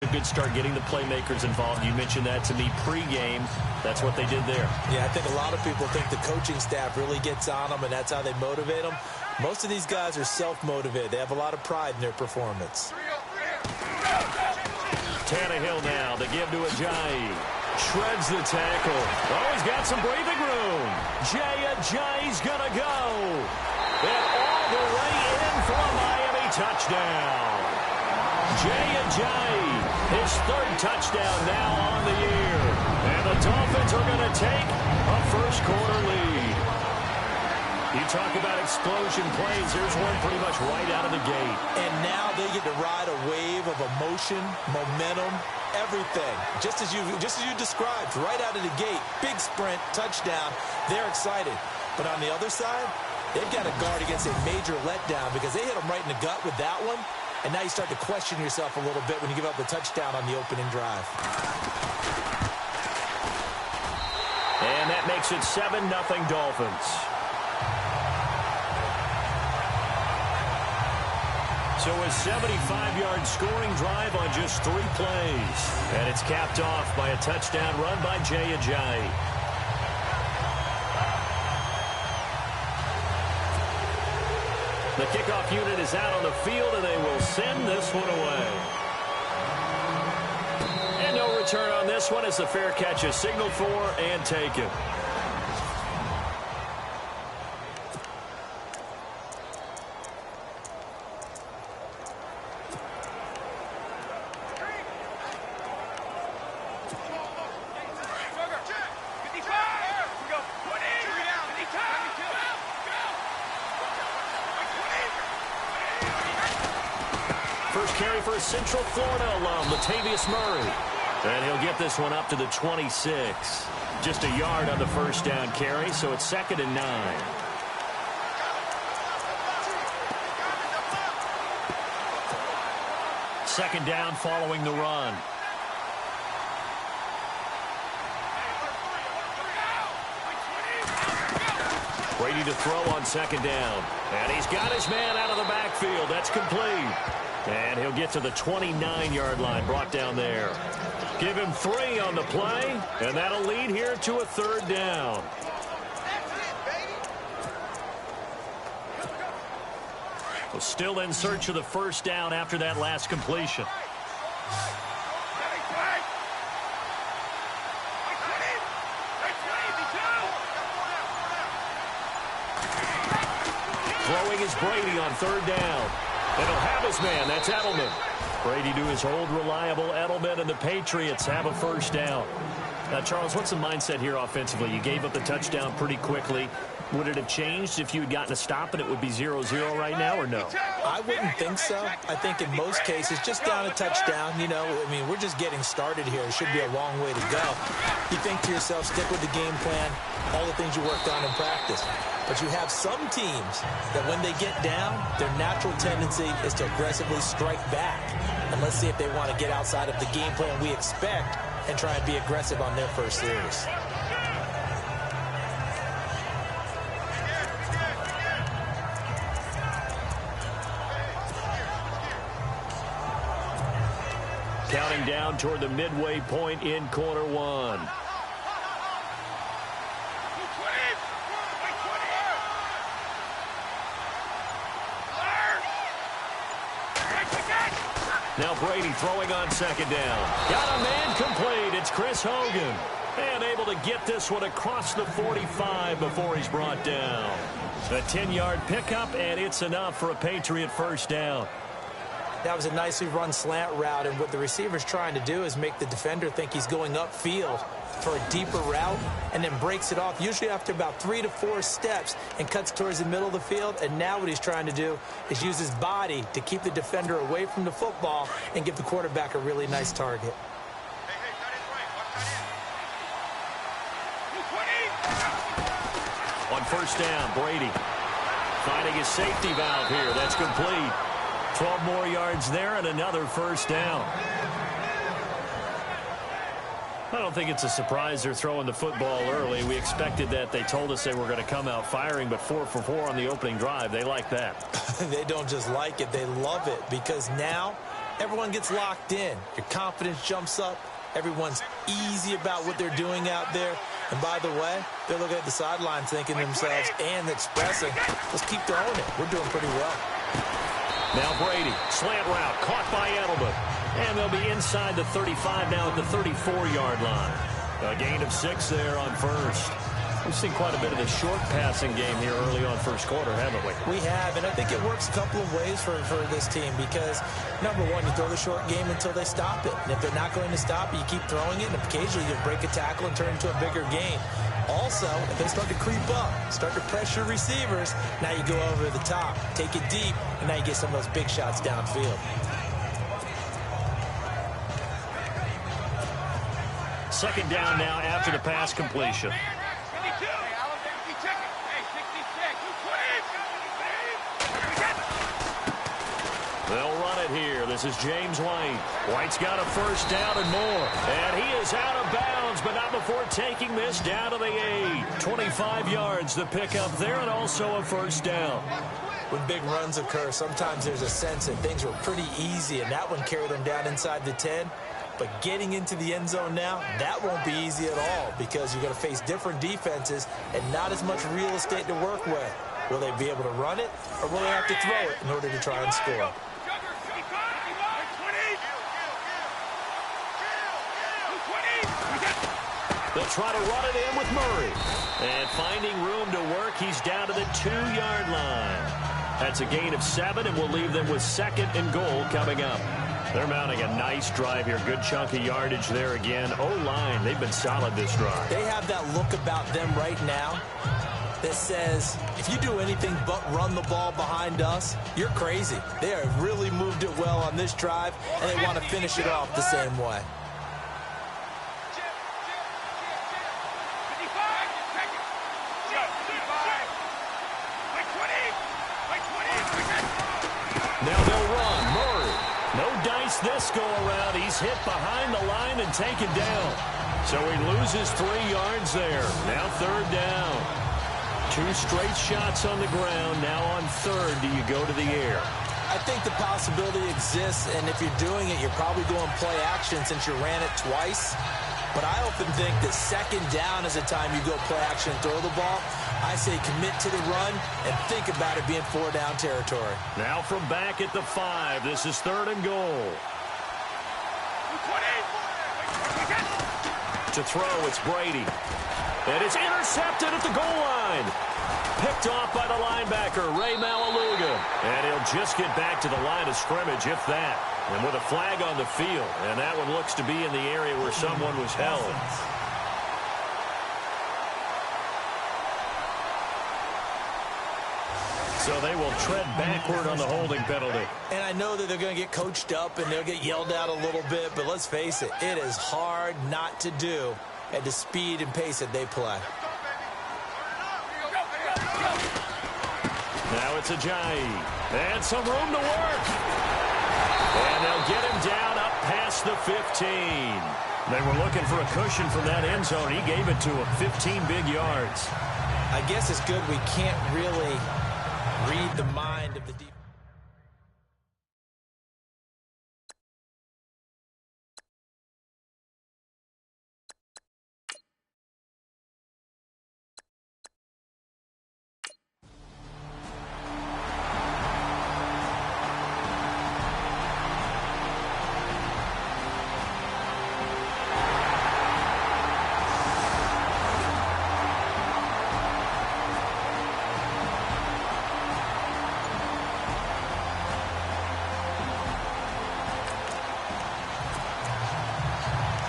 A good start getting the playmakers involved. You mentioned that to me pregame. That's what they did there. Yeah, I think a lot of people think the coaching staff really gets on them, and that's how they motivate them. Most of these guys are self-motivated. They have a lot of pride in their performance. Tannehill now, the give to Ajayi. Shreds the tackle. Oh, he's got some breathing room. Ajayi's going to go. And all the way in for a Miami touchdown. Ajayi, his third touchdown now on the year. And the Dolphins are going to take a first-quarter lead. You talk about explosion plays. Here's one pretty much right out of the gate. And now they get to ride a wave of emotion, momentum, everything. Just as you described, right out of the gate. Big sprint, touchdown. They're excited. But on the other side, they've got to guard against a major letdown because they hit them right in the gut with that one. And now you start to question yourself a little bit when you give up a touchdown on the opening drive. And that makes it 7-0 Dolphins. So a 75-yard scoring drive on just 3 plays. And it's capped off by a touchdown run by Ajayi. The kickoff unit is out on the field, and they will send this one away. And no return on this one as the fair catch is signaled for and taken. First carry for a Central Florida alum, Latavius Murray. And he'll get this one up to the 26. Just a yard on the first down carry, so it's 2nd and 9. Second down following the run. Brady to throw on 2nd down. And he's got his man out of the backfield. That's complete. And he'll get to the 29-yard line, brought down there. Give him 3 on the play, and that'll lead here to a 3rd down. Well, still in search of the first down after that last completion. Throwing is Brady on 3rd down. And he'll have his man. That's Edelman. Brady to his old reliable Edelman, and the Patriots have a first down. Now, Charles, what's the mindset here offensively? You gave up the touchdown pretty quickly. Would it have changed if you had gotten a stop and it would be 0-0 right now, or no? I wouldn't think so. I think in most cases, just down a touchdown, you know, I mean, we're just getting started here. It should be a long way to go. You think to yourself, stick with the game plan, all the things you worked on in practice. But you have some teams that when they get down, their natural tendency is to aggressively strike back. And let's see if they want to get outside of the game plan we expect and try and be aggressive on their first series. Counting down toward the midway point in quarter 1. Now Brady throwing on 2nd down. Got a man complete. It's Chris Hogan. And able to get this one across the 45 before he's brought down. A 10-yard pickup, and it's enough for a Patriot first down. That was a nicely run slant route, and what the receiver's trying to do is make the defender think he's going upfield for a deeper route and then breaks it off, usually after about 3 to 4 steps, and cuts towards the middle of the field. And now what he's trying to do is use his body to keep the defender away from the football and give the quarterback a really nice target. On first down, Brady finding his safety valve here. That's complete. 12 more yards there and another first down. I don't think it's a surprise they're throwing the football early. We expected that. They told us they were going to come out firing, but 4 for 4 on the opening drive. They like that. They don't just like it. They love it, because now everyone gets locked in. Your confidence jumps up. Everyone's easy about what they're doing out there. And by the way, they're looking at the sidelines thinking to themselves and expressing, let's keep throwing it. We're doing pretty well. Now Brady, slant route, caught by Edelman. And they'll be inside the 35 now at the 34-yard line. A gain of 6 there on first. We've seen quite a bit of the short passing game here early on first quarter, haven't we? We have, and I think it works a couple of ways for this team because, number one, you throw the short game until they stop it. And if they're not going to stop it, you keep throwing it, and occasionally you'll break a tackle and turn it into a bigger gain. Also, if they start to creep up, start to pressure receivers, now you go over the top, take it deep, and now you get some of those big shots downfield. Second down now after the pass completion. They'll run it here. This is James White. White's got a first down and more. And he is out of bounds, but not before taking this down to the 8. 25 yards the pickup there, and also a first down. When big runs occur, sometimes there's a sense that things were pretty easy, and that one carried them down inside the 10. But getting into the end zone now, that won't be easy at all because you're going to face different defenses and not as much real estate to work with. Will they be able to run it, or will they have to throw it in order to try and score? They'll try to run it in with Murray. And finding room to work, he's down to the 2-yard line. That's a gain of 7, and we'll leave them with 2nd and goal coming up. They're mounting a nice drive here. Good chunk of yardage there again. O-line, they've been solid this drive. They have that look about them right now that says, if you do anything but run the ball behind us, you're crazy. They have really moved it well on this drive, and they want to finish it off the same way. Now they'll run. Murray. No dice this go-around. He's hit behind the line and taken down. So he loses 3 yards there. Now 3rd down. 2 straight shots on the ground. Now on 3rd, do you go to the air? I think the possibility exists, and if you're doing it, you're probably going play action since you ran it twice. But I often think that 2nd down is the time you go play action and throw the ball. I say commit to the run and think about it being 4-down territory. Now from back at the 5, this is 3rd and goal. To throw, it's Brady. And it's intercepted at the goal line. Picked off by the linebacker, Ray Malaluga. And he'll just get back to the line of scrimmage, if that. And with a flag on the field. And that one looks to be in the area where someone was held. So they will tread backward on the holding penalty. And I know that they're going to get coached up and they'll get yelled at a little bit, but let's face it, it is hard not to do at the speed and pace that they play. Now it's Ajayi. And some room to work. And they'll get him down up past the 15. They were looking for a cushion from that end zone. He gave it to him, 15 big yards. I guess it's good we can't really read the mind of the defense.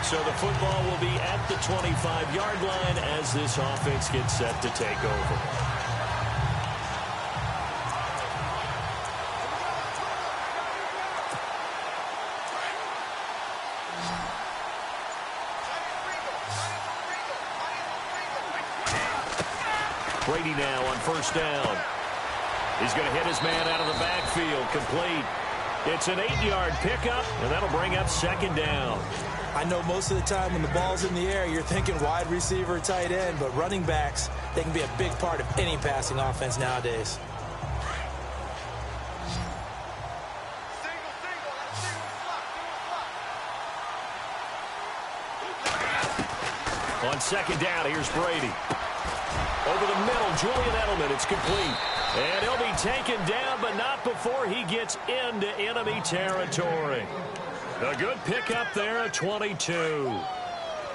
So the football will be at the 25-yard line as this offense gets set to take over. Brady now on 1st down. He's going to hit his man out of the backfield, complete. It's an 8-yard pickup, and that'll bring up 2nd down. I know most of the time when the ball's in the air, you're thinking wide receiver, tight end, but running backs, they can be a big part of any passing offense nowadays. On second down, here's Brady. Over the middle, Julian Edelman. It's complete. And he'll be taken down, but not before he gets into enemy territory. A good pickup there at 22.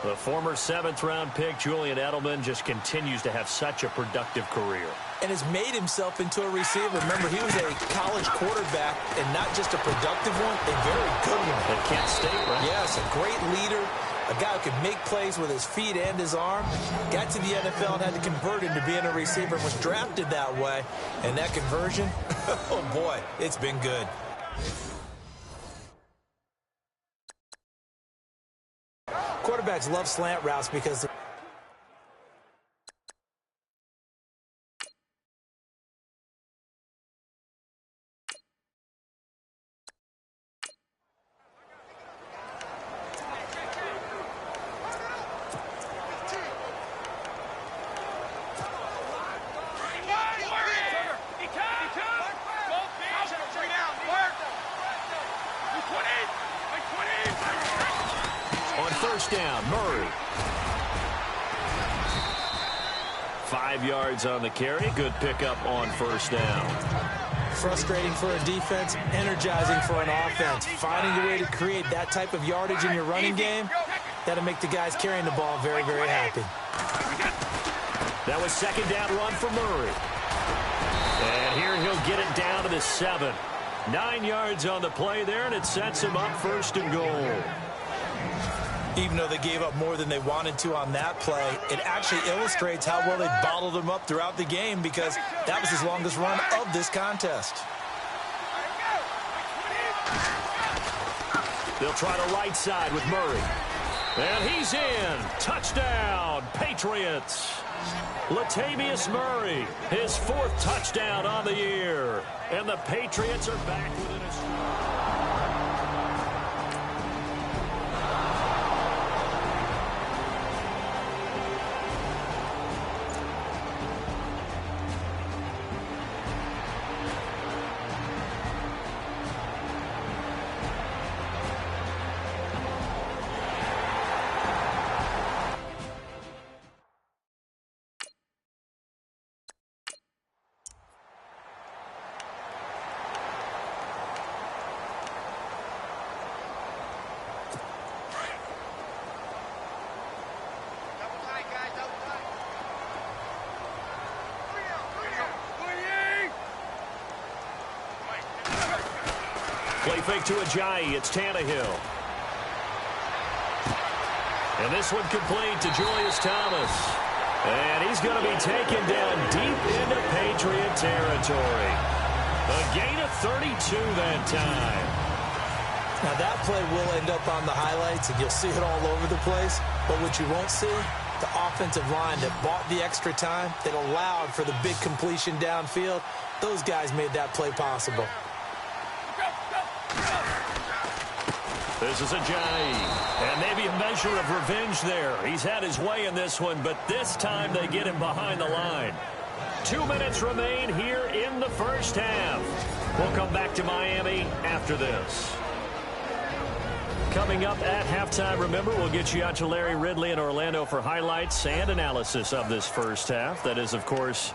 The former 7th-round pick, Julian Edelman, just continues to have such a productive career. And has made himself into a receiver. Remember, he was a college quarterback, and not just a productive one, a very good one. At Kent State, right? Yes, a great leader, a guy who could make plays with his feet and his arm. Got to the NFL and had to convert into being a receiver and was drafted that way. And that conversion, oh boy, it's been good. Quarterbacks love slant routes because down, Murray. 5 yards on the carry. Good pickup on first down. Frustrating for a defense, energizing for an offense. Finding a way to create that type of yardage in your running game, that'll make the guys carrying the ball very, very happy. That was second down run for Murray. And here he'll get it down to the 7. 9 yards on the play there, and it sets him up first and goal. Even though they gave up more than they wanted to on that play, it actually illustrates how well they bottled them up throughout the game because that was his longest run of this contest. They'll try the right side with Murray. And he's in. Touchdown, Patriots. Latavius Murray, his 4th touchdown on the year. And the Patriots are back within a... Play fake to Ajayi. It's Tannehill. And this one complete to Julius Thomas. And he's going to be taken down deep into Patriot territory. A gain of 32 that time. Now that play will end up on the highlights, and you'll see it all over the place. But what you won't see, the offensive line that bought the extra time, that allowed for the big completion downfield, those guys made that play possible. This is Ajayi, and maybe a measure of revenge there. He's had his way in this one, but this time they get him behind the line. 2 minutes remain here in the first half. We'll come back to Miami after this. Coming up at halftime, remember, we'll get you out to Larry Ridley in Orlando for highlights and analysis of this first half. That is, of course,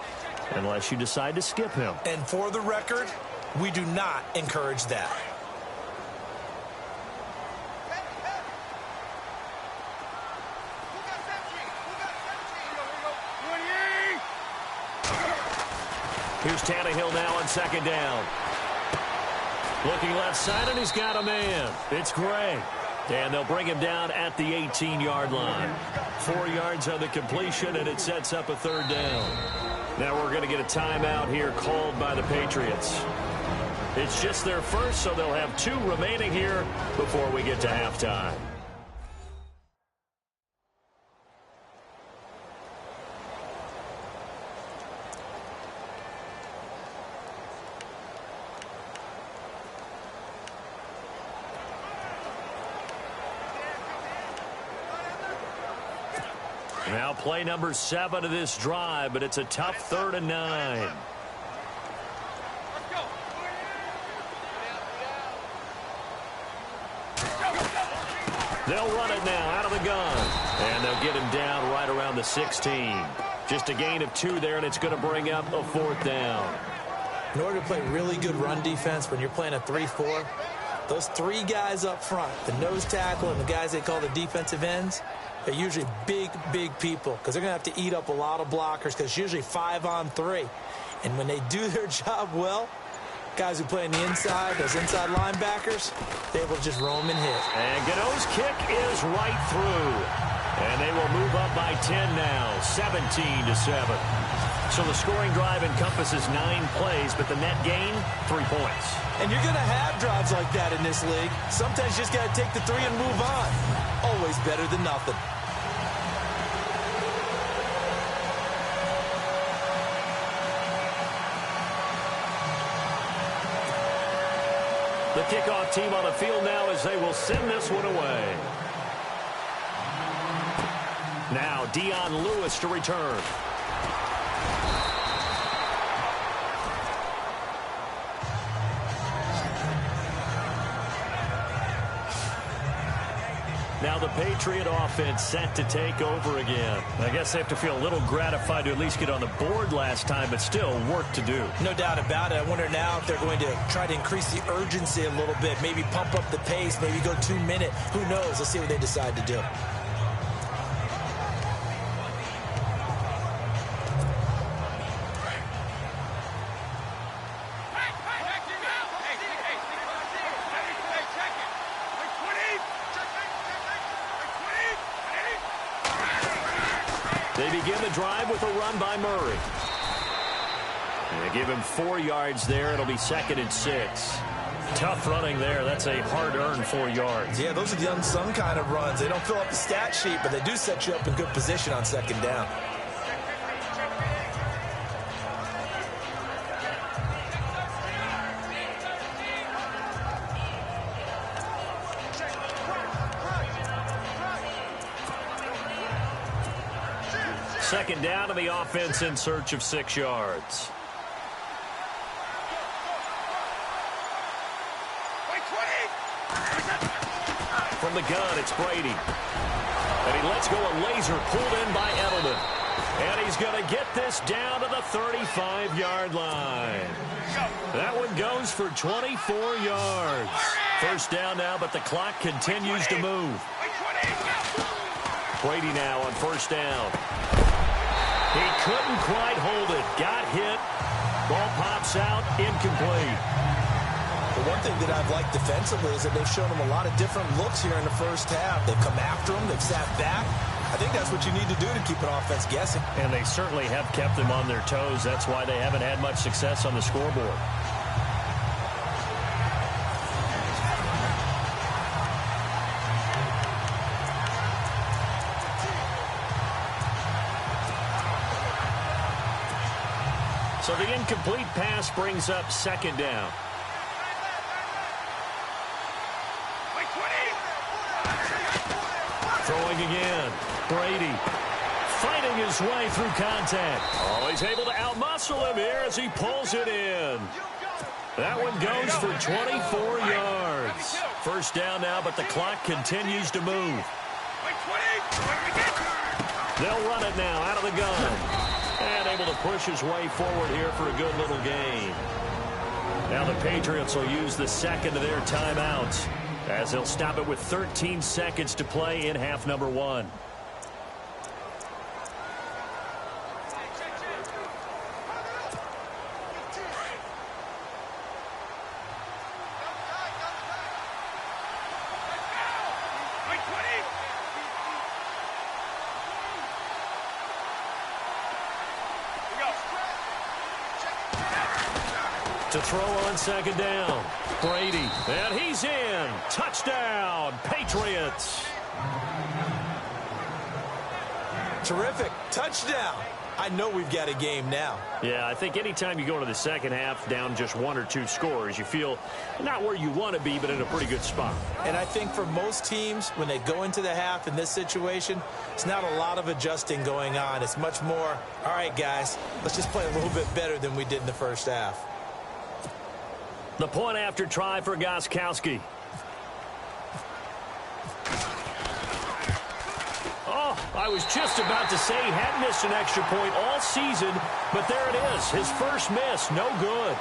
unless you decide to skip him. And for the record, we do not encourage that. Here's Tannehill now on second down. Looking left side, and he's got a man. It's Gray. And they'll bring him down at the 18-yard line. 4 yards on the completion, and it sets up a third down. Now we're going to get a timeout here called by the Patriots. It's just their first, so they'll have 2 remaining here before we get to halftime. Now play number 7 of this drive, but it's a tough 3rd and 9. They'll run it now out of the gun. And they'll get him down right around the 16. Just a gain of 2 there, and it's going to bring up a 4th down. In order to play really good run defense when you're playing a 3-4, those 3 guys up front, the nose tackle and the guys they call the defensive ends, they're usually big, big people because they're going to have to eat up a lot of blockers because it's usually 5-on-3. And when they do their job well, guys who play on the inside, those inside linebackers, they're able to just roam and hit. And Gano's kick is right through. And they will move up by 10 now, 17-7. So the scoring drive encompasses 9 plays, but the net gain, 3 points. And you're going to have drives like that in this league. Sometimes you just got to take the 3 and move on. Always better than nothing. The kickoff team on the field now as they will send this one away. Now Dion Lewis to return. Now the Patriot offense set to take over again. I guess they have to feel a little gratified to at least get on the board last time, but still work to do. No doubt about it. I wonder now if they're going to try to increase the urgency a little bit, maybe pump up the pace, maybe go 2-minute. Who knows? Let's see what they decide to do. They begin the drive with a run by Murray. And they give him 4 yards there. It'll be 2nd and 6. Tough running there. That's a hard-earned 4 yards. Yeah, those are the unsung kind of runs. They don't fill up the stat sheet, but they do set you up in good position on 2nd down. Second down to the offense in search of 6 yards. From the gun, it's Brady. And he lets go a laser pulled in by Edelman. And he's going to get this down to the 35-yard line. That one goes for 24 yards. First down now, but the clock continues to move. Brady now on first down. He couldn't quite hold it. Got hit. Ball pops out. Incomplete. The one thing that I've liked defensively is that they've shown him a lot of different looks here in the first half. They've come after him. They've sat back. I think that's what you need to do to keep an offense guessing. And they certainly have kept them on their toes. That's why they haven't had much success on the scoreboard. So the incomplete pass brings up 2nd down. Throwing again. Brady fighting his way through contact. Oh, he's able to outmuscle him here as he pulls it in. That one goes for 24 yards. First down now, but the clock continues to move. They'll run it now out of the gun. And able to push his way forward here for a good little gain. Now the Patriots will use the 2nd of their timeouts as they'll stop it with 13 seconds to play in half number 1. To throw on 2nd down. Brady. And he's in. Touchdown, Patriots. Terrific. Touchdown. I know we've got a game now. Yeah, I think anytime you go into the second half down just 1 or 2 scores, you feel not where you want to be, but in a pretty good spot. And I think for most teams, when they go into the half in this situation, it's not a lot of adjusting going on. It's much more, all right, guys, let's just play a little bit better than we did in the first half. The point after try for Gostkowski. I was just about to say he hadn't missed an extra point all season, but there it is. His first miss, no good.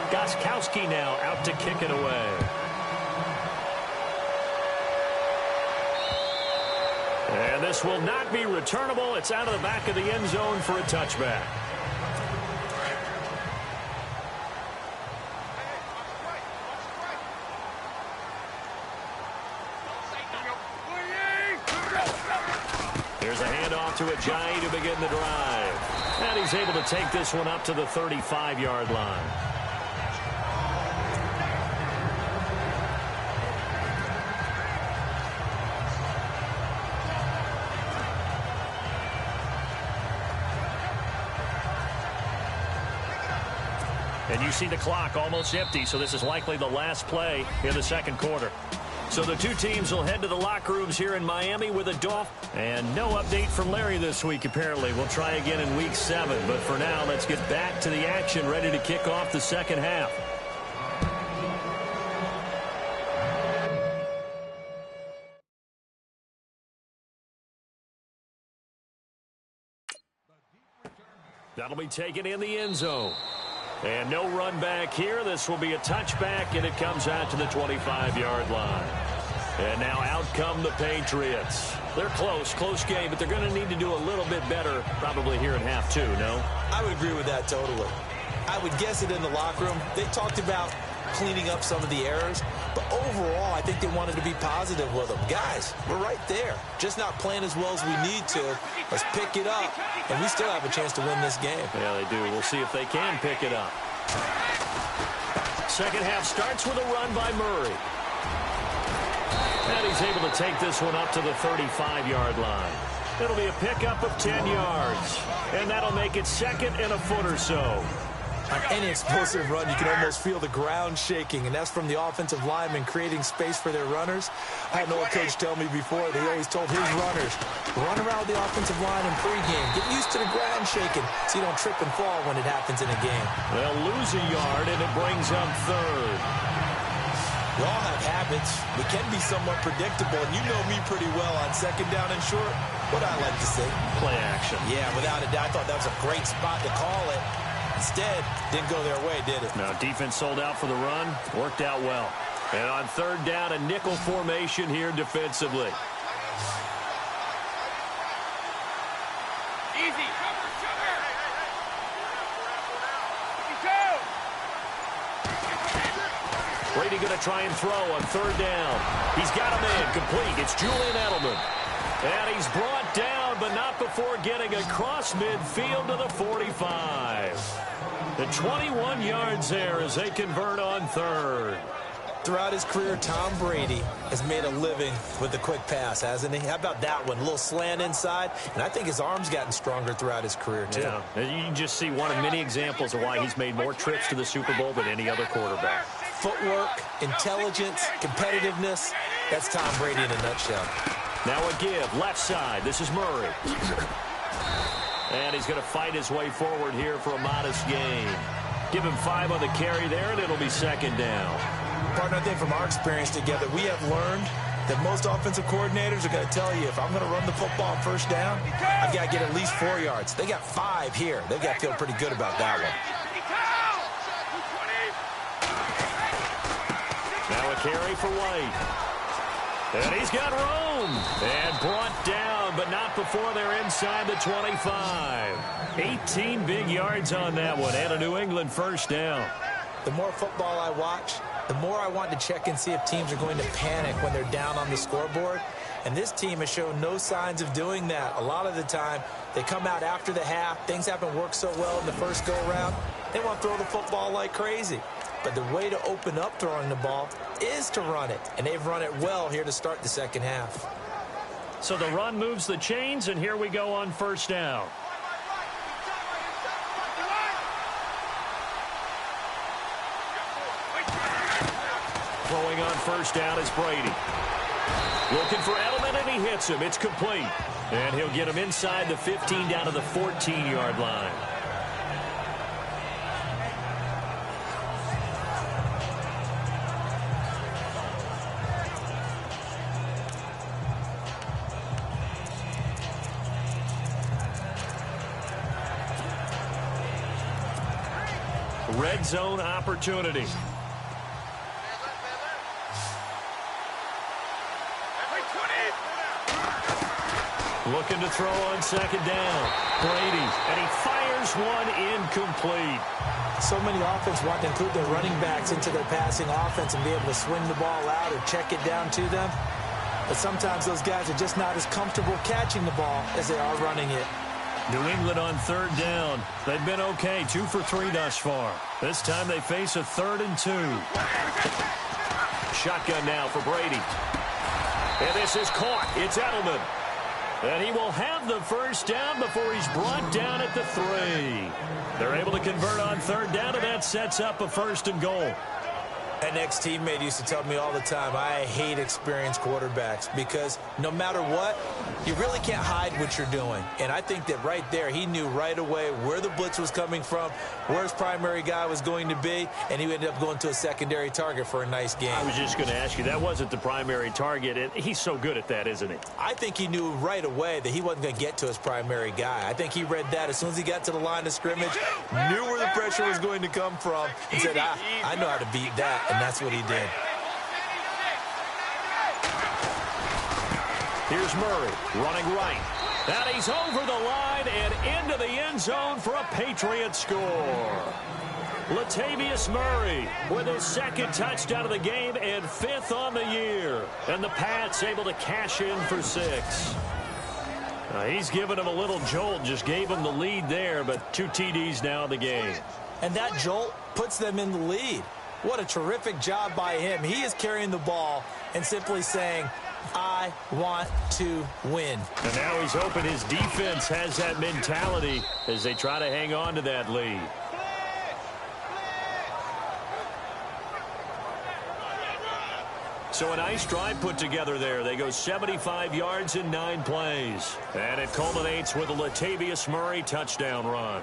Goskowski now out to kick it away. And this will not be returnable. It's out of the back of the end zone for a touchback. Here's a handoff to Ajayi to begin the drive. And he's able to take this one up to the 35-yard line. And you see the clock almost empty, so this is likely the last play in the second quarter. So the two teams will head to the locker rooms here in Miami with a doff. And no update from Larry this week, apparently. We'll try again in Week 7. But for now, let's get back to the action, ready to kick off the second half. That'll be taken in the end zone. And no run back here. This will be a touchback, and it comes out to the 25-yard line. And now out come the Patriots. They're close game, but they're going to need to do a little bit better probably here in half two, no? I would agree with that totally. I would guess it in the locker room. They talked about cleaning up some of the errors, but overall, I think they wanted to be positive with them. Guys, we're right there. Just not playing as well as we need to. Let's pick it up, and we still have a chance to win this game. Yeah, they do. We'll see if they can pick it up. Second half starts with a run by Murray. And he's able to take this one up to the 35-yard line. It'll be a pickup of 10 yards, and that'll make it second and a foot or so. On any explosive run, you can almost feel the ground shaking, and that's from the offensive linemen creating space for their runners. I had an old coach tell me before, they always told his runners, run around the offensive line in pregame. Get used to the ground shaking so you don't trip and fall when it happens in a game. They'll lose a yard, and it brings up third. We all have habits. We can be somewhat predictable, and you know me pretty well on second down and short. What I like to say? Play action. Yeah, without a doubt. I thought that was a great spot to call it. Instead, didn't go their way, did it? Now, defense sold out for the run. Worked out well. And on third down, a nickel formation here defensively. Easy. Cover. Brady going to try and throw on third down. He's got a man complete. It's Julian Edelman. And he's brought down, but not before getting across midfield to the 45. The 21 yards there as they convert on third. Throughout his career, Tom Brady has made a living with the quick pass, hasn't he? How about that one? A little slant inside, and I think his arm's gotten stronger throughout his career, too. Yeah, you can just see one of many examples of why he's made more trips to the Super Bowl than any other quarterback. Footwork, intelligence, competitiveness, that's Tom Brady in a nutshell. Now a give, left side. This is Murray. And he's going to fight his way forward here for a modest gain. Give him 5 on the carry there, and it'll be second down. Partner, I think from our experience together, we have learned that most offensive coordinators are going to tell you, if I'm going to run the football on first down, I've got to get at least 4 yards. They got 5 here. They've got to feel pretty good about that one. Now a carry for White. And he's got room. And brought down, but not before they're inside the 25. 18 big yards on that one, and a New England first down. The more football I watch, the more I want to check and see if teams are going to panic when they're down on the scoreboard. And this team has shown no signs of doing that. A lot of the time, they come out after the half. Things haven't worked so well in the first go-around. They want to throw the football like crazy. But the way to open up throwing the ball is to run it. And they've run it well here to start the second half. So the run moves the chains, and here we go on first down. Throwing on first down is Brady. Looking for Edelman, and he hits him. It's complete. And he'll get him inside the 15 down to the 14-yard line. Red zone opportunity. Looking to throw on second down. Brady, and he fires one incomplete. So many offenses want to include their running backs into their passing offense and be able to swing the ball out or check it down to them. But sometimes those guys are just not as comfortable catching the ball as they are running it. New England on third down. They've been okay, 2 for 3 thus far. This time they face a 3rd and 2. Shotgun now for Brady. And this is caught. It's Edelman. And he will have the first down before he's brought down at the 3. They're able to convert on third down, and that sets up a 1st and goal. An ex-teammate used to tell me all the time, I hate experienced quarterbacks because no matter what, you really can't hide what you're doing. And I think that right there, he knew right away where the blitz was coming from, where his primary guy was going to be, and he ended up going to a secondary target for a nice game. I was just going to ask you, that wasn't the primary target, and he's so good at that, isn't he? I think he knew right away that he wasn't going to get to his primary guy. I think he read that as soon as he got to the line of scrimmage, knew where the pressure was going to come from, and said, I know how to beat that. And that's what he did. Here's Murray running right. And he's over the line and into the end zone for a Patriot score. Latavius Murray with his 2nd touchdown of the game and 5th on the year. And the Pats able to cash in for 6. He's given him a little jolt, just gave him the lead there, but 2 TDs now in the game. And that jolt puts them in the lead. What a terrific job by him. He is carrying the ball and simply saying, I want to win. And now he's hoping his defense has that mentality as they try to hang on to that lead. So a nice drive put together there. They go 75 yards in 9 plays. And it culminates with a Latavius Murray touchdown run.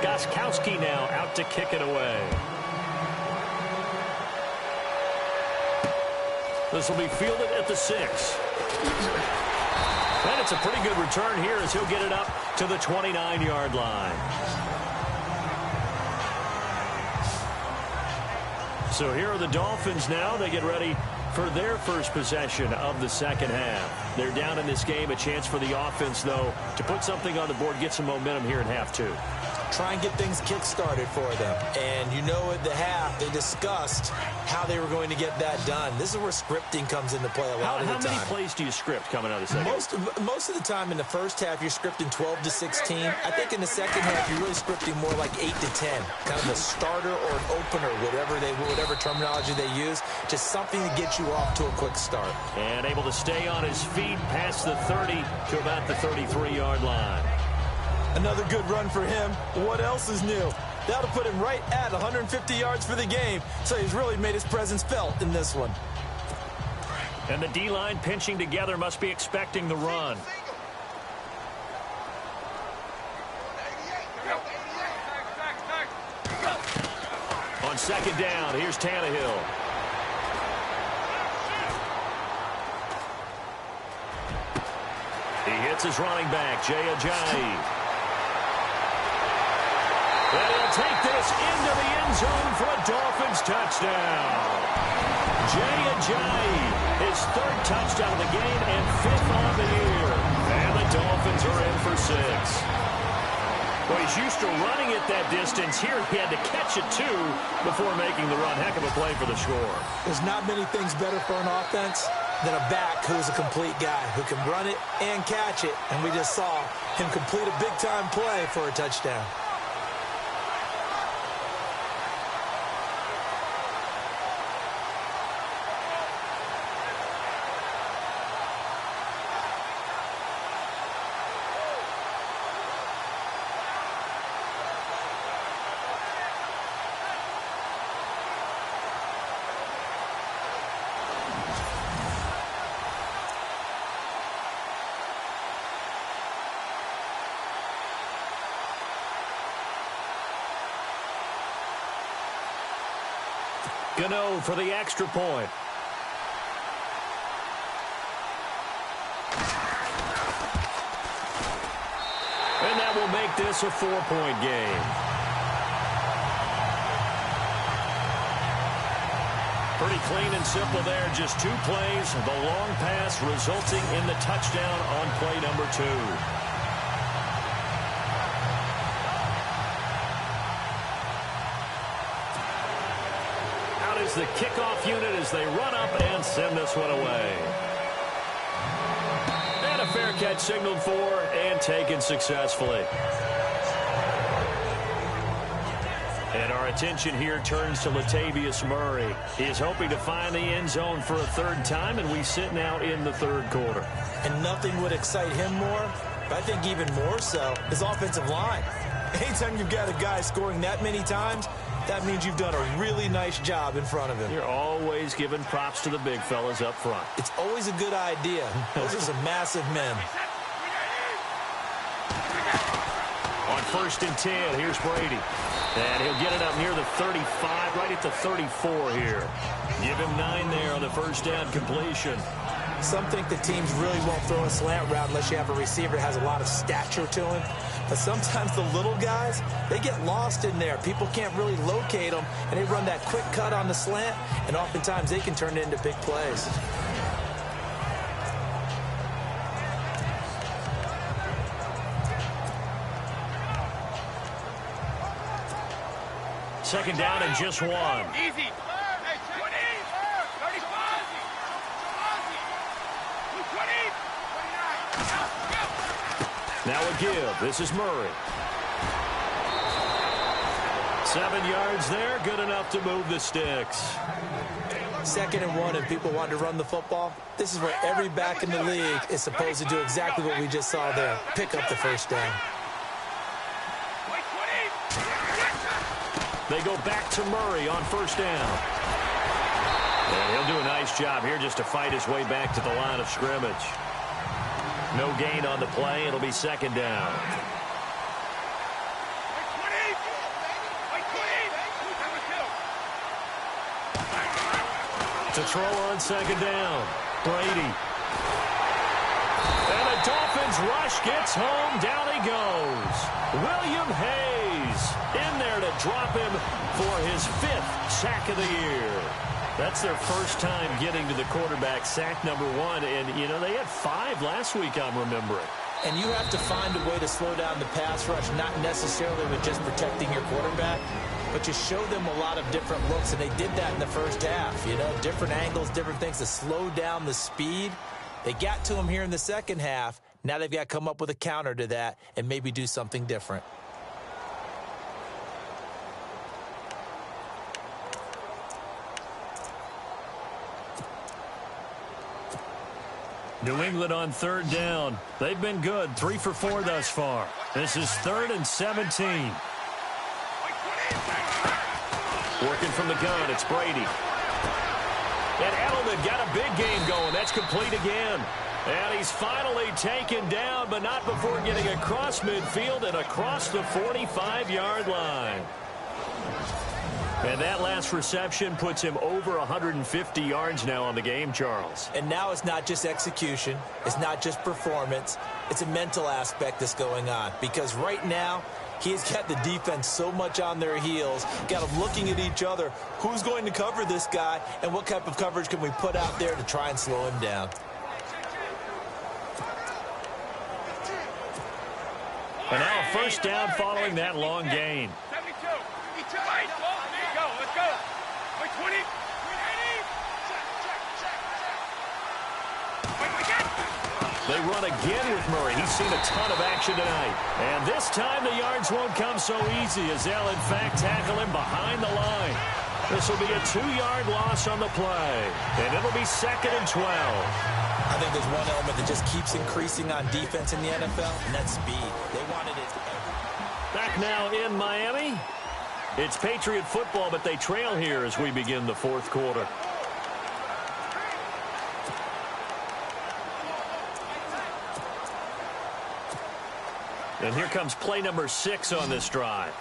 Gostkowski now out to kick it away. This will be fielded at the 6. And it's a pretty good return here as he'll get it up to the 29-yard line. So here are the Dolphins now. They get ready for their first possession of the second half. They're down in this game. A chance for the offense, though, to put something on the board, get some momentum here in half 2. Try and get things kick-started for them. And you know at the half, they discussed how they were going to get that done. This is where scripting comes into play a lot of the time. How many plays do you script coming out of the second? Most of the time in the first half, you're scripting 12 to 16. I think in the second half, you're really scripting more like 8 to 10. Kind of a starter or an opener, whatever terminology they use. Just something to get you off to a quick start. And able to stay on his feet past the 30 to about the 33-yard line. Another good run for him. What else is new? That'll put him right at 150 yards for the game, so he's really made his presence felt in this one. And the D-line pinching together must be expecting the run. On second down, here's Tannehill. He hits his running back, Jay Ajayi. And he'll take this into the end zone for a Dolphins touchdown. Jay Ajayi, his 3rd touchdown of the game and 5th on the year. And the Dolphins are in for 6. Well, he's used to running it that distance. Here he had to catch it, too, before making the run. Heck of a play for the score. There's not many things better for an offense than a back who's a complete guy who can run it and catch it. And we just saw him complete a big-time play for a touchdown. Gano for the extra point. this a 4-point game. Pretty clean and simple there. Just 2 plays. The long pass resulting in the touchdown on play number 2. Out is the kickoff unit as they run up and send this one away. And a fair catch signaled for and taken successfully. And our attention here turns to Latavius Murray. He is hoping to find the end zone for a 3rd time, and we sit now in the 3rd quarter. And nothing would excite him more, but I think even more so, his offensive line. Anytime you've got a guy scoring that many times, that means you've done a really nice job in front of him. You're always giving props to the big fellas up front. It's always a good idea. Those are some massive men. On 1st and 10, here's Brady. And he'll get it up near the 35, right at the 34 here. Give him 9 there on the 1st down completion. Some think the teams really won't throw a slant route unless you have a receiver that has a lot of stature to him. But sometimes the little guys, they get lost in there. People can't really locate them, and they run that quick cut on the slant, and oftentimes they can turn it into big plays. Second down and just 1. Easy. Now a give. This is Murray. 7 yards there. Good enough to move the sticks. 2nd and 1, and people want to run the football. This is where every back in the league is supposed to do exactly what we just saw there. Pick up the 1st down. They go back to Murray on 1st down. And he'll do a nice job here just to fight his way back to the line of scrimmage. No gain on the play. It'll be 2nd down. To throw on 2nd down. Brady. And the Dolphins rush gets home. Down he goes. William Hayes in there to drop him for his 5th sack of the year. That's their first time getting to the quarterback, sack number 1. And, you know, they had 5 last week, I'm remembering. And you have to find a way to slow down the pass rush, not necessarily with just protecting your quarterback, but you show them a lot of different looks, and they did that in the 1st half. You know, different angles, different things to slow down the speed. They got to him here in the 2nd half. Now they've got to come up with a counter to that and maybe do something different. New England on 3rd down. They've been good. 3 for 4 thus far. This is 3rd and 17. Working from the gun, it's Brady. And Edelman got a big game going. That's complete again. And he's finally taken down, but not before getting across midfield and across the 45-yard line. And that last reception puts him over 150 yards now on the game, Charles. And now it's not just execution. It's not just performance. It's a mental aspect that's going on. Because right now, he's got the defense so much on their heels, got them looking at each other. Who's going to cover this guy, and what type of coverage can we put out there to try and slow him down? And now a 1st down following that long gain. 72. Let's go. 20. They run again with Murray. He's seen a ton of action tonight. And this time the yards won't come so easy as they'll, in fact, tackle him behind the line. This will be a 2-yard loss on the play. And it'll be 2nd and 12. I think there's one element that just keeps increasing on defense in the NFL, and that's speed. They wanted it. Back now in Miami. It's Patriot football, but they trail here as we begin the 4th quarter. And here comes play number 6 on this drive.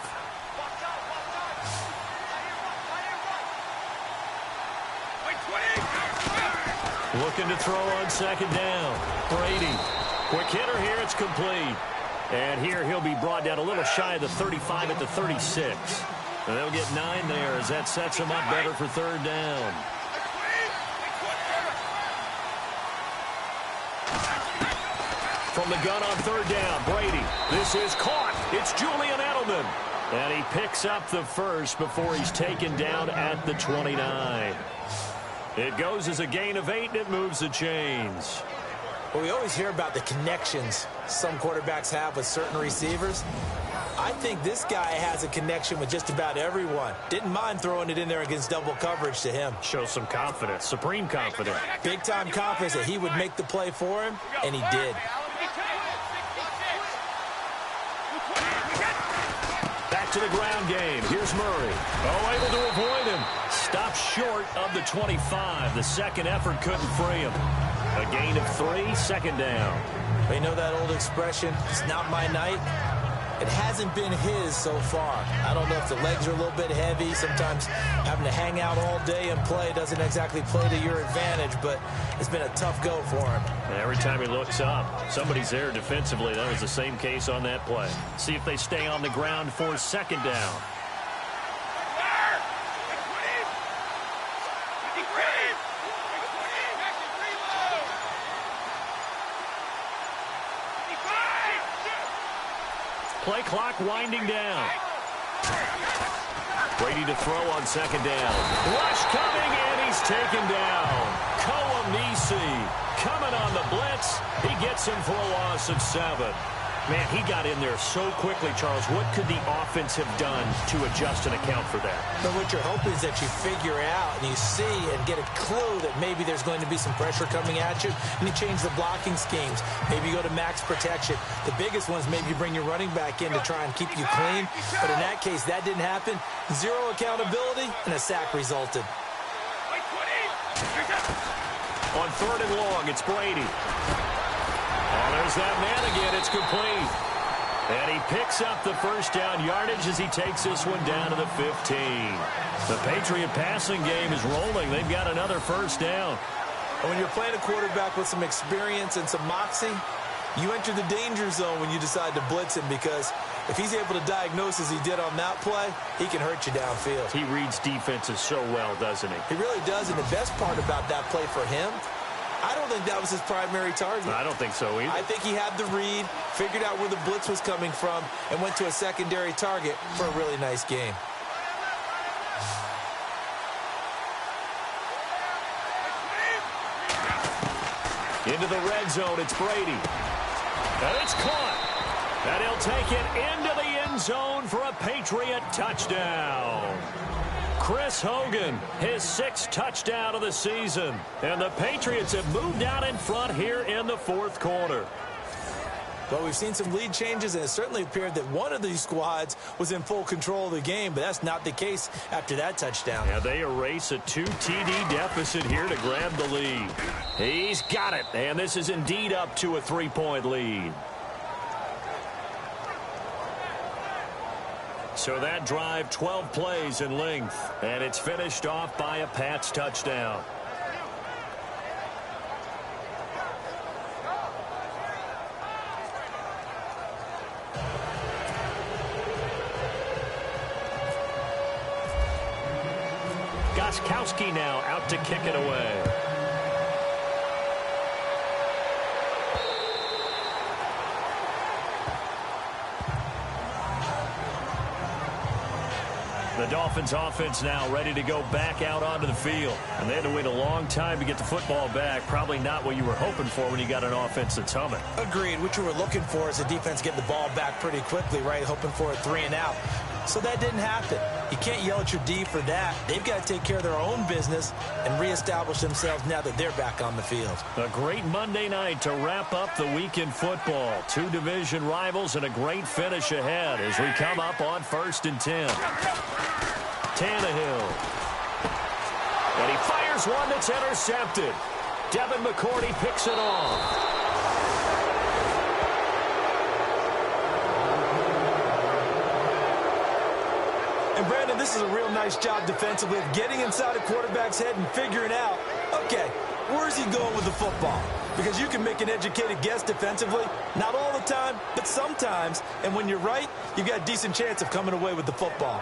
Looking to throw on 2nd down. Brady. Quick hitter here. It's complete. And here he'll be brought down a little shy of the 35 at the 36. And they'll get 9 there as that sets him up better for third down. From the gun on third down, Brady. This is caught. It's Julian Edelman. And he picks up the first before he's taken down at the 29. It goes as a gain of 8, and it moves the chains. Well, we always hear about the connections some quarterbacks have with certain receivers. I think this guy has a connection with just about everyone. Didn't mind throwing it in there against double coverage to him. Shows some confidence, supreme confidence. Big-time confidence that he would make the play for him, and he did. Back to the ground game. Here's Murray. Oh, able to avoid him. Stopped short of the 25. The second effort couldn't free him. A gain of 3, second down. You know that old expression, it's not my night? It hasn't been his so far. I don't know if the legs are a little bit heavy. Sometimes having to hang out all day and play doesn't exactly play to your advantage, but it's been a tough go for him. And every time he looks up, somebody's there defensively. That was the same case on that play. See if they stay on the ground for second down. Play clock winding down. Brady to throw on second down. Rush coming, and he's taken down. Kouamisi coming on the blitz. He gets him for a loss of 7. Man, he got in there so quickly, Charles. What could the offense have done to adjust and account for that? But what you're hoping is that you figure out and you see and get a clue that maybe there's going to be some pressure coming at you, and you change the blocking schemes. Maybe you go to max protection. The biggest ones, maybe you bring your running back in to try and keep you clean. But in that case, that didn't happen. 0 accountability, and a sack resulted. On third and long, it's Brady. Oh, there's that man again. It's complete. And he picks up the first down yardage as he takes this one down to the 15. The Patriot passing game is rolling. They've got another first down. And when you're playing a quarterback with some experience and some moxie, you enter the danger zone when you decide to blitz him, because if he's able to diagnose as he did on that play, he can hurt you downfield. He reads defenses so well, doesn't he? He really does, and the best part about that play for him, I don't think that was his primary target. I don't think so either. I think he had the read, figured out where the blitz was coming from, and went to a secondary target for a really nice game. Into the red zone, it's Brady. And it's caught. And he'll take it into the end zone for a Patriot touchdown. Chris Hogan, his 6th touchdown of the season. And the Patriots have moved out in front here in the fourth quarter. Well, we've seen some lead changes, and it certainly appeared that one of these squads was in full control of the game, but that's not the case after that touchdown. Yeah, they erase a 2 TD deficit here to grab the lead. He's got it, and this is indeed up to a 3-point lead. So that drive, 12 plays in length, and it's finished off by a Pats touchdown. Gostkowski now out to kick it away. The Dolphins offense now ready to go back out onto the field. And they had to wait a long time to get the football back. Probably not what you were hoping for when you got an offense that's humming. Agreed. What you were looking for is the defense getting the ball back pretty quickly, right? Hoping for a 3 and out. So that didn't happen. You can't yell at your D for that. They've got to take care of their own business and reestablish themselves now that they're back on the field. A great Monday night to wrap up the week in football. 2 division rivals and a great finish ahead as we come up on 1st and 10. Tannehill. And he fires one that's intercepted. Devin McCourty picks it off. And Brandon, this is a real nice job defensively of getting inside a quarterback's head and figuring out, okay, Where's he going with the football? Because you can make an educated guess defensively. Not all the time, but sometimes. And when you're right, you've got a decent chance of coming away with the football.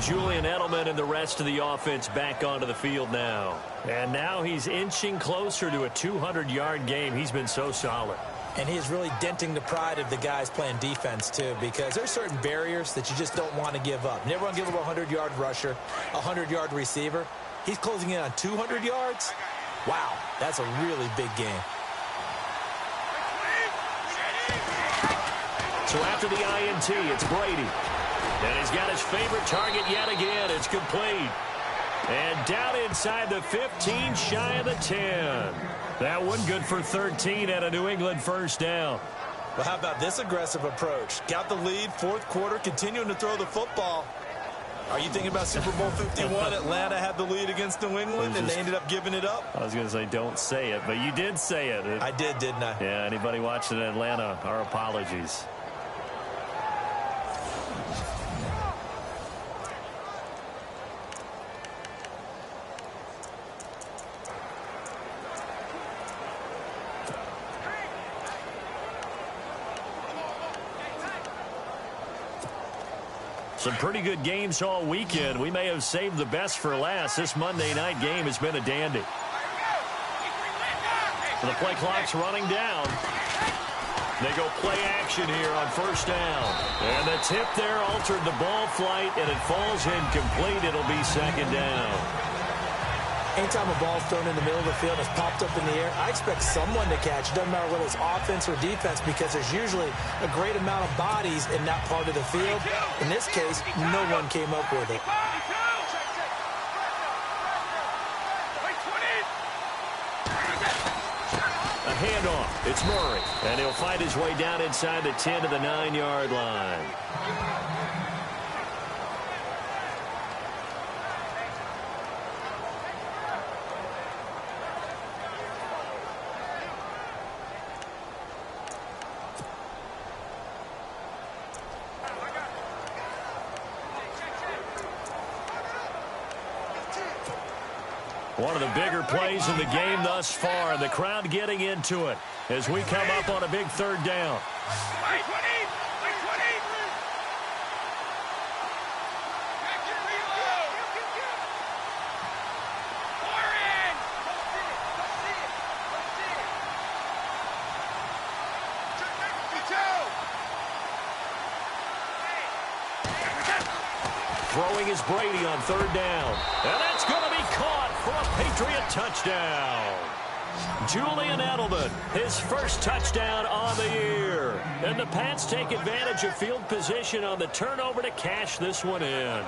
Julian Edelman and the rest of the offense back onto the field now. And now he's inching closer to a 200-yard game. He's been so solid. And he is really denting the pride of the guys playing defense, too, because there's certain barriers that you just don't want to give up. Never want to give up a 100-yard rusher, a 100-yard receiver. He's closing in on 200 yards. Wow, that's a really big game. So after the INT, it's Brady. And he's got his favorite target yet again. It's complete. And down inside the 15, shy of the 10. That one good for 13 at a New England first down. Well, how about this aggressive approach? Got the lead, fourth quarter, continuing to throw the football. Are you thinking about Super Bowl 51? Atlanta had the lead against New England, and they ended up giving it up? I was going to say don't say it, but you did say it. I did, didn't I? Yeah, anybody watching Atlanta, our apologies. Some pretty good games all weekend. We may have saved the best for last. This Monday night game has been a dandy. The play clock's running down. They go play action here on first down. And the tip there altered the ball flight, and it falls incomplete. It'll be second down. Anytime a ball's thrown in the middle of the field, it's popped up in the air, I expect someone to catch. It doesn't matter whether it's offense or defense, because there's usually a great amount of bodies in that part of the field. In this case, no one came up with it. A handoff. It's Murray. And he'll find his way down inside the 10 to the 9-yard line. One of the bigger plays in the game thus far, and the crowd getting into it as we come up on a big third down. Throwing is Brady on third down. And that's going to be caught for a Patriot touchdown. Julian Edelman, his first touchdown on the year. And the Pats take advantage of field position on the turnover to cash this one in.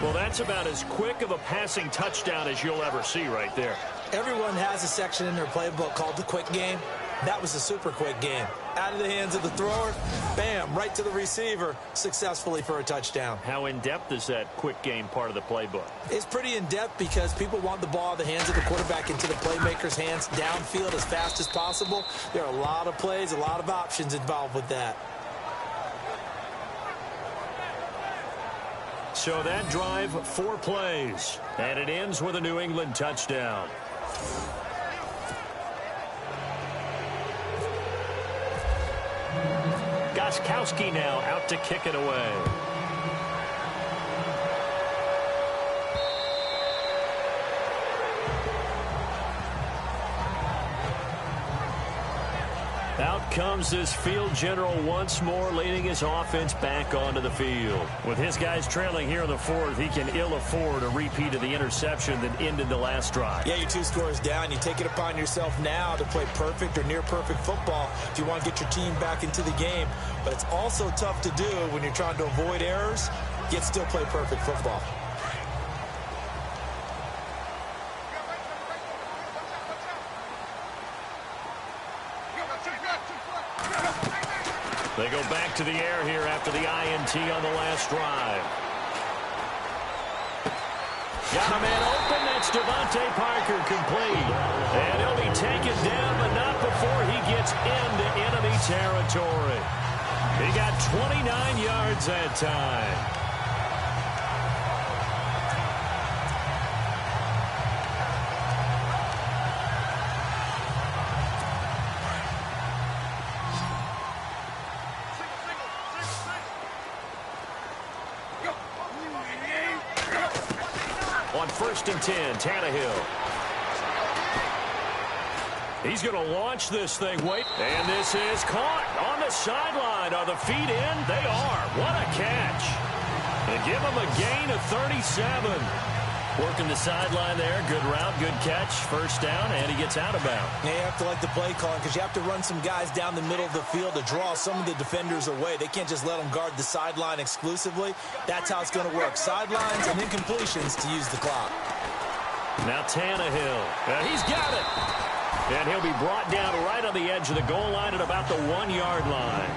Well, that's about as quick of a passing touchdown as you'll ever see right there. Everyone has a section in their playbook called the quick game. That was a super quick game. Out of the hands of the thrower, bam, right to the receiver, successfully for a touchdown. How in-depth is that quick game part of the playbook? It's pretty in-depth because people want the ball out of the hands of the quarterback into the playmaker's hands downfield as fast as possible. There are a lot of plays, a lot of options involved with that. So that drive, 4 plays, and it ends with a New England touchdown. Gostkowski now out to kick it away. Out comes this field general once more, leading his offense back onto the field. With his guys trailing here in the fourth, he can ill afford a repeat of the interception that ended the last drive. Yeah, you're 2 scores down. You take it upon yourself now to play perfect or near-perfect football if you want to get your team back into the game. But it's also tough to do when you're trying to avoid errors, yet still play perfect football. They go back to the air here after the INT on the last drive. Got a man open. That's Devontae Parker complete. And he'll be taken down, but not before he gets into enemy territory. He got 29 yards that time. On 1st and 10, Tannehill. He's going to launch this thing. Wait, and this is caught on the sideline. Are the feet in? They are. What a catch. And give him a gain of 37. Working the sideline there. Good route, good catch. 1st down, and he gets out of bounds. Yeah, you have to like the play calling because you have to run some guys down the middle of the field to draw some of the defenders away. They can't just let them guard the sideline exclusively. That's how it's going to work. Sidelines and incompletions to use the clock. Now Tannehill. He's got it. And he'll be brought down right on the edge of the goal line at about the 1-yard line.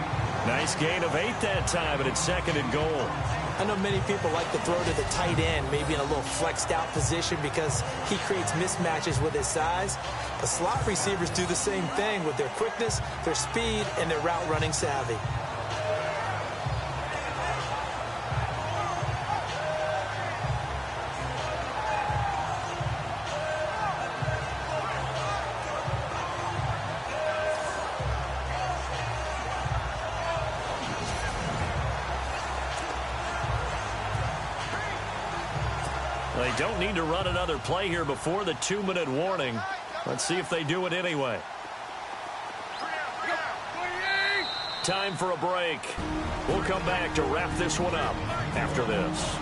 Nice gain of 8 that time, and it's 2nd and goal. I know many people like to throw to the tight end, maybe in a little flexed out position because he creates mismatches with his size. The slot receivers do the same thing with their quickness, their speed, and their route running savvy. They don't need to run another play here before the 2-minute warning. Let's see if they do it anyway. Time for a break. We'll come back to wrap this one up after this.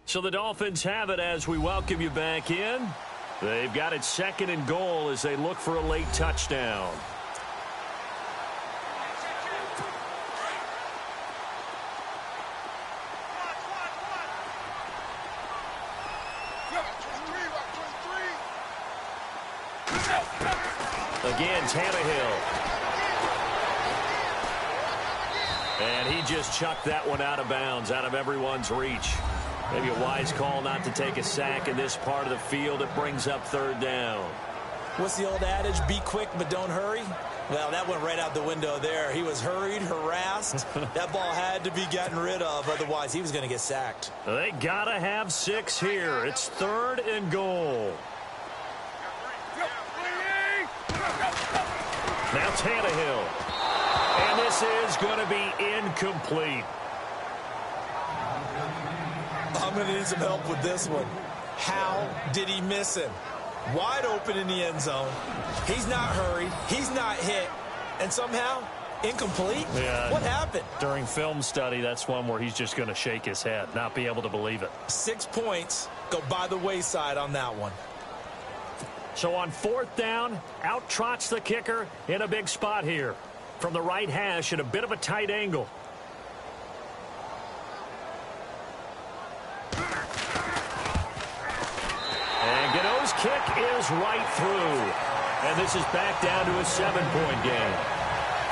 So the Dolphins have it as we welcome you back in. They've got it 2nd and goal as they look for a late touchdown. Again, Tannehill. And he just chucked that one out of bounds, out of everyone's reach. Maybe a wise call not to take a sack in this part of the field. It brings up 3rd down. What's the old adage? Be quick, but don't hurry. Well, that went right out the window there. He was hurried, harassed. That ball had to be gotten rid of. Otherwise, he was going to get sacked. They got to have 6 here. It's 3rd and goal. Now Tannehill. And this is going to be incomplete. I'm going to need some help with this one. How did he miss him? Wide open in the end zone. He's not hurried. He's not hit. And somehow, incomplete? Yeah. What happened? During film study, that's one where he's just going to shake his head, not be able to believe it. 6 points go by the wayside on that one. So on 4th down, out trots the kicker in a big spot here. From the right hash at a bit of a tight angle. And Gano's kick is right through. And this is back down to a 7-point game.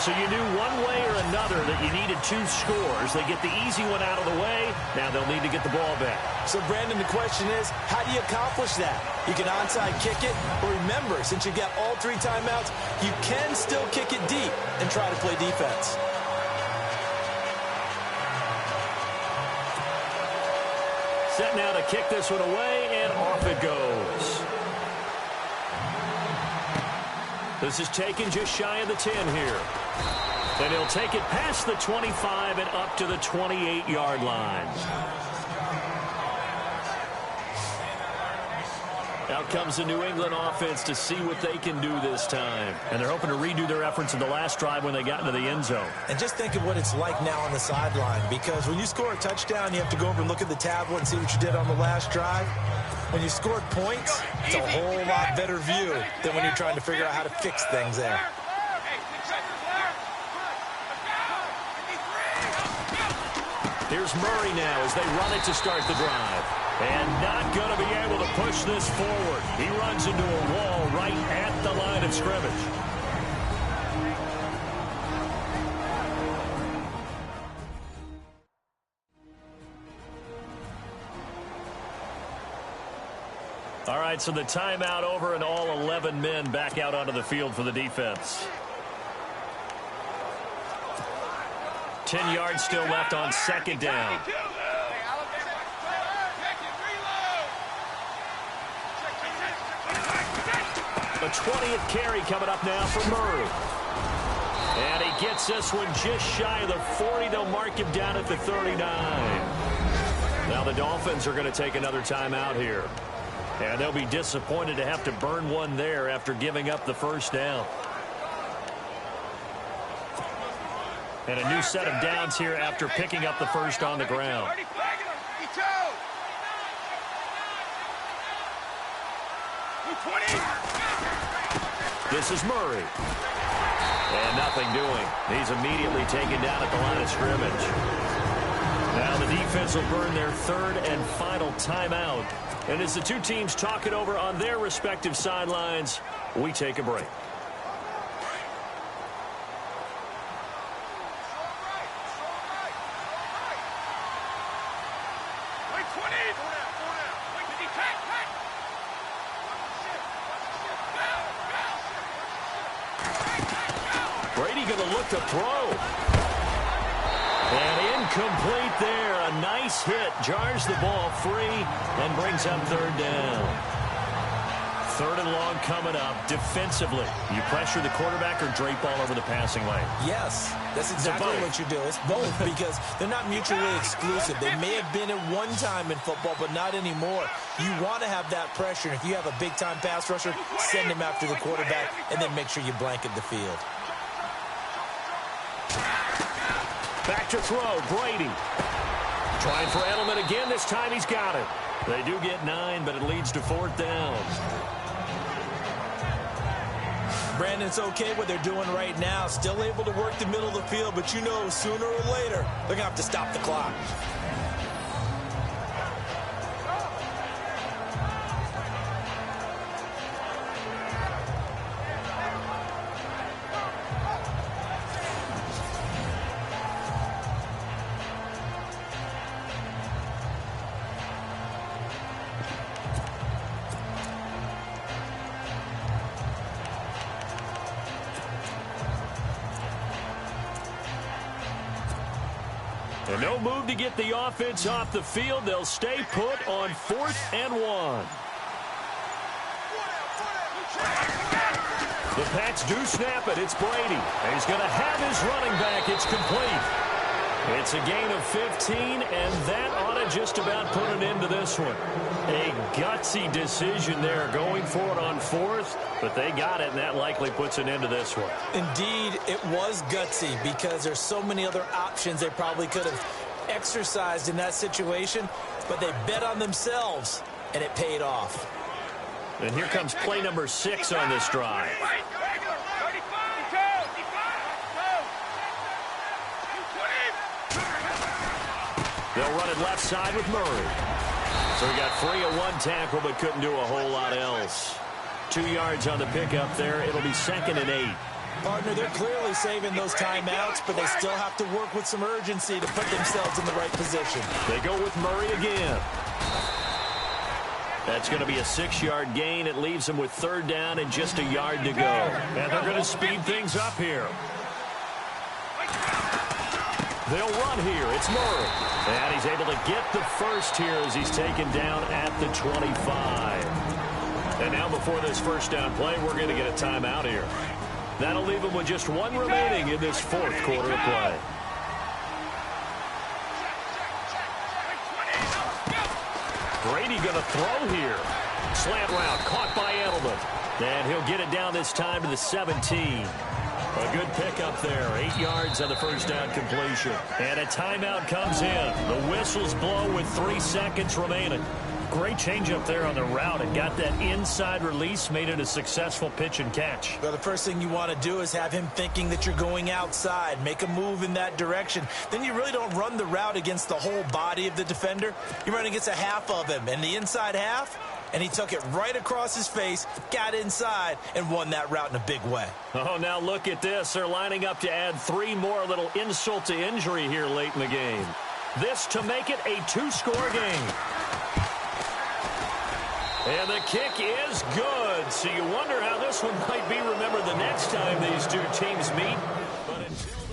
So you knew one way or another that you needed 2 scores. They get the easy one out of the way. Now they'll need to get the ball back. So, Brandon, the question is, how do you accomplish that? You can onside kick it, or remember, since you've got all 3 timeouts, you can still kick it deep and try to play defense. Set now to kick this one away, and off it goes. This is taken just shy of the 10 here. And he'll take it past the 25 and up to the 28-yard line. Out comes the New England offense to see what they can do this time. And they're hoping to redo their efforts in the last drive when they got into the end zone. And just think of what it's like now on the sideline, because when you score a touchdown, you have to go over and look at the tablet and see what you did on the last drive. When you scored points, it's a whole lot better view than when you're trying to figure out how to fix things there. Here's Murray now as they run it to start the drive. And not going to be able to push this forward. He runs into a wall right at the line of scrimmage. right, so the timeout over and all 11 men back out onto the field for the defense. 10 yards still left on second down. The 20th carry coming up now for Murray. And he gets this one just shy of the 40. They'll mark him down at the 39. Now the Dolphins are going to take another timeout here. And they'll be disappointed to have to burn one there after giving up the first down. And a new set of downs here after picking up the first on the ground. This is Murray. And nothing doing. He's immediately taken down at the line of scrimmage. Now the defense will burn their third and final timeout. And as the two teams talk it over on their respective sidelines, we take a break. Brady going to look to throw. And incomplete there. A nice hit. Jars the ball free and brings up third down. Third and long coming up. Defensively, you pressure the quarterback or drape all over the passing lane? Yes, that's exactly what you do. It's both because they're not mutually exclusive. They may have been at one time in football, but not anymore. You want to have that pressure. And if you have a big-time pass rusher, send him after the quarterback and then make sure you blanket the field. Back to throw, Brady. Trying for Edelman again. This time he's got it. They do get 9, but it leads to fourth down. Brandon, it's okay what they're doing right now. Still able to work the middle of the field, but you know sooner or later they're going to have to stop the clock. And no move to get the offense off the field. They'll stay put on 4th and 1. The Pats do snap it. It's Brady. He's going to have his running back. It's complete. It's a gain of 15, and that ought to just about put an end to this one. A gutsy decision there, going for it on 4th, but they got it, and that likely puts an end to this one. Indeed, it was gutsy because there's so many other options they probably could have exercised in that situation, but they bet on themselves, and it paid off. And here comes play number 6 on this drive. They'll run it left side with Murray. So he got free of one tackle, but couldn't do a whole lot else. 2 yards on the pickup there. It'll be 2nd and 8. Partner, they're clearly saving those timeouts, but they still have to work with some urgency to put themselves in the right position. They go with Murray again. That's going to be a 6-yard gain. It leaves them with 3rd down and just a yard to go. And they're going to speed things up here. They'll run here. It's Murray. And he's able to get the first here as he's taken down at the 25. And now before this first down play, we're going to get a timeout here. That'll leave them with just 1 remaining in this 4th quarter of play. Brady going to throw here. Slant route caught by Edelman. And he'll get it down this time to the 17. A good pickup there. 8 yards on the first down completion. And a timeout comes in. The whistles blow with 3 seconds remaining. Great change up there on the route. It got that inside release, made it a successful pitch and catch. Well, the first thing you want to do is have him thinking that you're going outside. Make a move in that direction. Then you really don't run the route against the whole body of the defender. You run against a half of him. And the inside half, and he took it right across his face, got inside, and won that route in a big way. Oh, now look at this. They're lining up to add 3 more, little insult to injury here late in the game. This to make it a 2-score game. And the kick is good. So you wonder how this one might be remembered the next time these two teams meet. But until